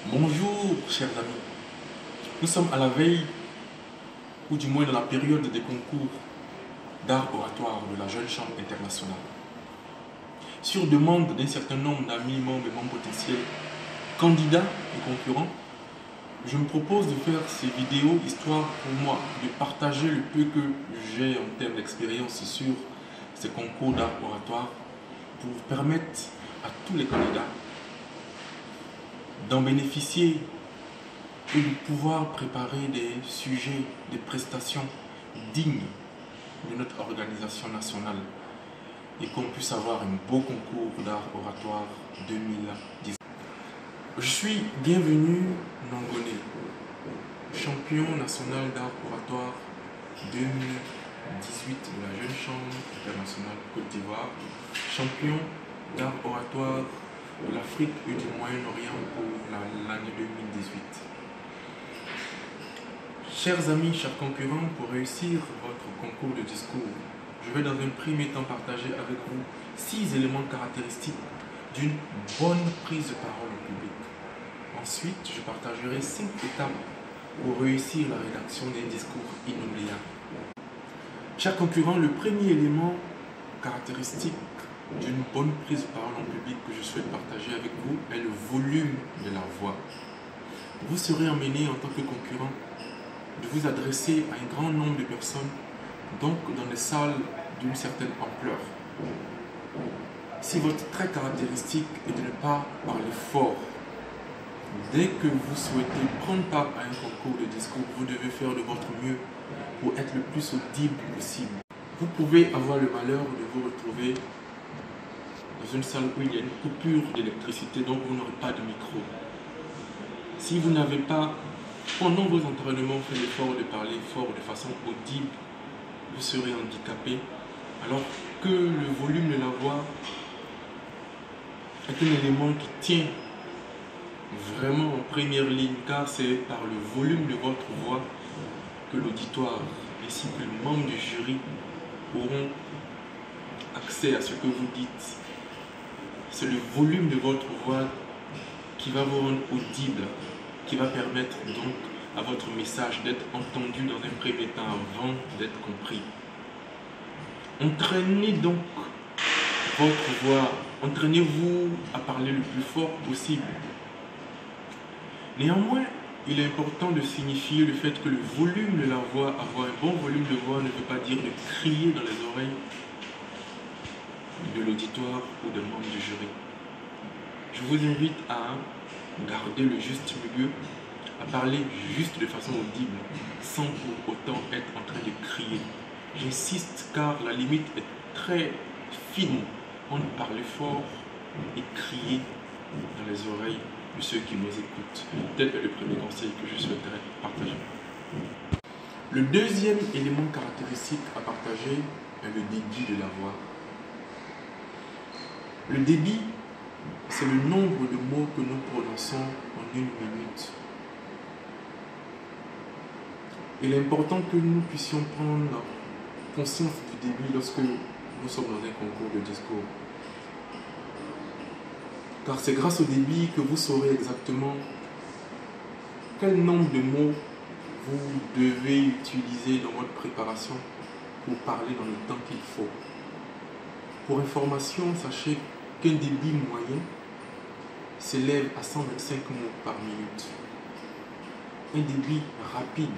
Bonjour, chers amis. Nous sommes à la veille, ou du moins dans la période des concours d'art oratoire de la Jeune Chambre internationale. Sur demande d'un certain nombre d'amis, membres et membres potentiels, candidats et concurrents, je me propose de faire ces vidéos histoire pour moi de partager le peu que j'ai en termes d'expérience sur ces concours d'art oratoire pour permettre à tous les candidats d'en bénéficier et de pouvoir préparer des sujets, des prestations dignes de notre organisation nationale et qu'on puisse avoir un beau concours d'art oratoire 2010. Je suis bienvenu Nongone, champion national d'art oratoire 2018 de la Jeune Chambre internationale Côte d'Ivoire, champion d'art oratoire de l'Afrique et du Moyen-Orient pour l'année 2018. Chers amis, chers concurrents, pour réussir votre concours de discours, je vais dans un premier temps partager avec vous 6 éléments caractéristiques d'une bonne prise de parole en public. Ensuite, je partagerai 5 étapes pour réussir la rédaction d'un discours inoubliable. Chers concurrents, le premier élément caractéristique d'une bonne prise de parole en public que je souhaite partager avec vous est le volume de la voix. Vous serez emmené en tant que concurrent de vous adresser à un grand nombre de personnes, donc dans des salles d'une certaine ampleur. Si votre trait caractéristique est de ne pas parler fort, dès que vous souhaitez prendre part à un concours de discours, vous devez faire de votre mieux pour être le plus audible possible. Vous pouvez avoir le malheur de vous retrouver dans une salle où il y a une coupure d'électricité, donc vous n'aurez pas de micro. Si vous n'avez pas, pendant vos entraînements, fait l'effort de parler fort de façon audible, vous serez handicapé, alors que le volume de la voix est un élément qui tient vraiment en première ligne, car c'est par le volume de votre voix que l'auditoire ainsi que les membres du jury auront accès à ce que vous dites. C'est le volume de votre voix qui va vous rendre audible, qui va permettre donc à votre message d'être entendu dans un premier temps avant d'être compris. Entraînez donc votre voix, entraînez-vous à parler le plus fort possible. Néanmoins, il est important de signifier le fait que le volume de la voix, avoir un bon volume de voix ne veut pas dire de crier dans les oreilles de l'auditoire ou des membres du jury. Je vous invite à garder le juste milieu, à parler juste de façon audible, sans pour autant être en train de crier. J'insiste car la limite est très fine entre parler fort et crier dans les oreilles de ceux qui nous écoutent. Tel est le premier conseil que je souhaiterais partager. Le deuxième élément caractéristique à partager est le débit de la voix. Le débit, c'est le nombre de mots que nous prononçons en 1 minute. Il est important que nous puissions prendre conscience du débit lorsque nous sommes dans un concours de discours. Car c'est grâce au débit que vous saurez exactement quel nombre de mots vous devez utiliser dans votre préparation pour parler dans le temps qu'il faut. Pour information, sachez qu'un débit moyen s'élève à 125 mots par minute. Un débit rapide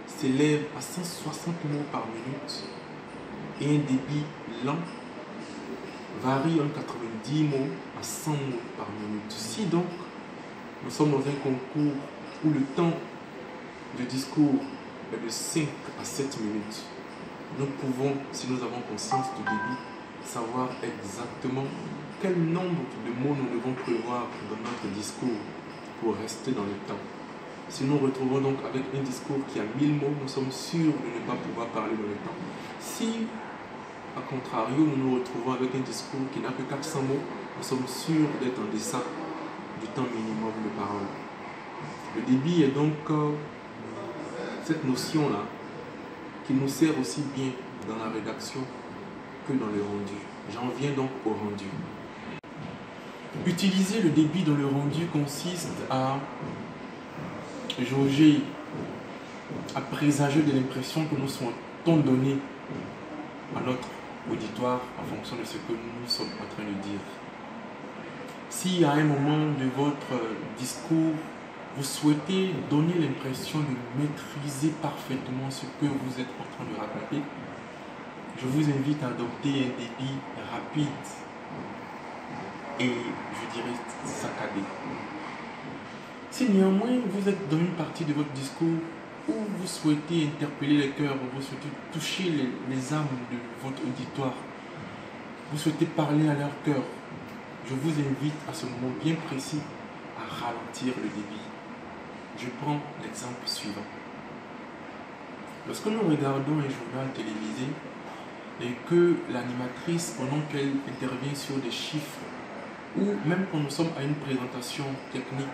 s'élève à 160 mots par minute et un débit lent varie entre 90 mots à 100 mots par minute. Si donc nous sommes dans un concours où le temps de discours est de 5 à 7 minutes, nous pouvons, si nous avons conscience du débit, savoir exactement quel nombre de mots nous devons prévoir dans notre discours pour rester dans le temps. Si nous nous retrouvons donc avec un discours qui a 1000 mots, nous sommes sûrs de ne pas pouvoir parler dans le temps. Si, à contrario, nous nous retrouvons avec un discours qui n'a que 400 mots, nous sommes sûrs d'être en deçà du temps minimum de parole. Le débit est donc cette notion-là qui nous sert aussi bien dans la rédaction que dans le rendu. J'en viens donc au rendu. Utiliser le débit dans le rendu consiste à jauger, à présager de l'impression que nous souhaitons donner à notre auditoire en fonction de ce que nous sommes en train de dire. Si à un moment de votre discours, vous souhaitez donner l'impression de maîtriser parfaitement ce que vous êtes en train de raconter, je vous invite à adopter un débit rapide et, je dirais, saccadé. Si néanmoins vous êtes dans une partie de votre discours où vous souhaitez interpeller les cœurs, vous souhaitez toucher les âmes de votre auditoire, vous souhaitez parler à leur cœur, je vous invite à ce moment bien précis à ralentir le débit. Je prends l'exemple suivant. Lorsque nous regardons un journal télévisé et que l'animatrice, pendant qu'elle intervient sur des chiffres, ou même quand nous sommes à une présentation technique,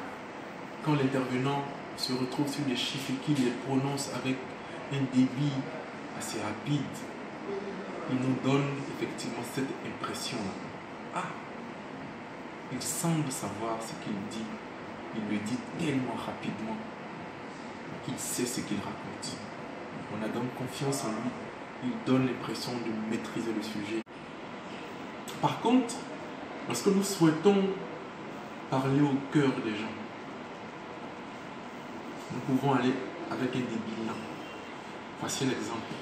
quand l'intervenant se retrouve sur des chiffres et qu'il les prononce avec un débit assez rapide, il nous donne effectivement cette impression-là. Ah, il semble savoir ce qu'il dit. Il le dit tellement rapidement qu'il sait ce qu'il raconte. On a donc confiance en lui. Il donne l'impression de maîtriser le sujet. Par contre, lorsque nous souhaitons parler au cœur des gens, nous pouvons aller avec un débit lent. Voici l'exemple.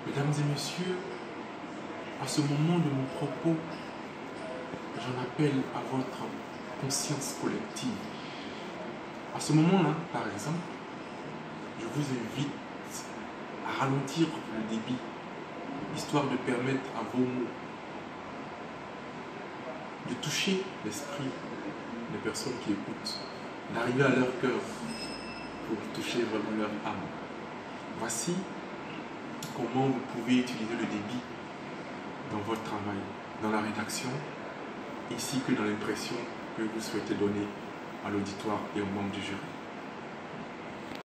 Mesdames et messieurs, à ce moment de mon propos, j'en appelle à votre conscience collective. À ce moment-là, par exemple, je vous invite à ralentir le débit, histoire de permettre à vos mots de toucher l'esprit des personnes qui écoutent, d'arriver à leur cœur pour toucher vraiment leur âme. Voici comment vous pouvez utiliser le débit dans votre travail, dans la rédaction, ainsi que dans l'impression que vous souhaitez donner à l'auditoire et aux membres du jury.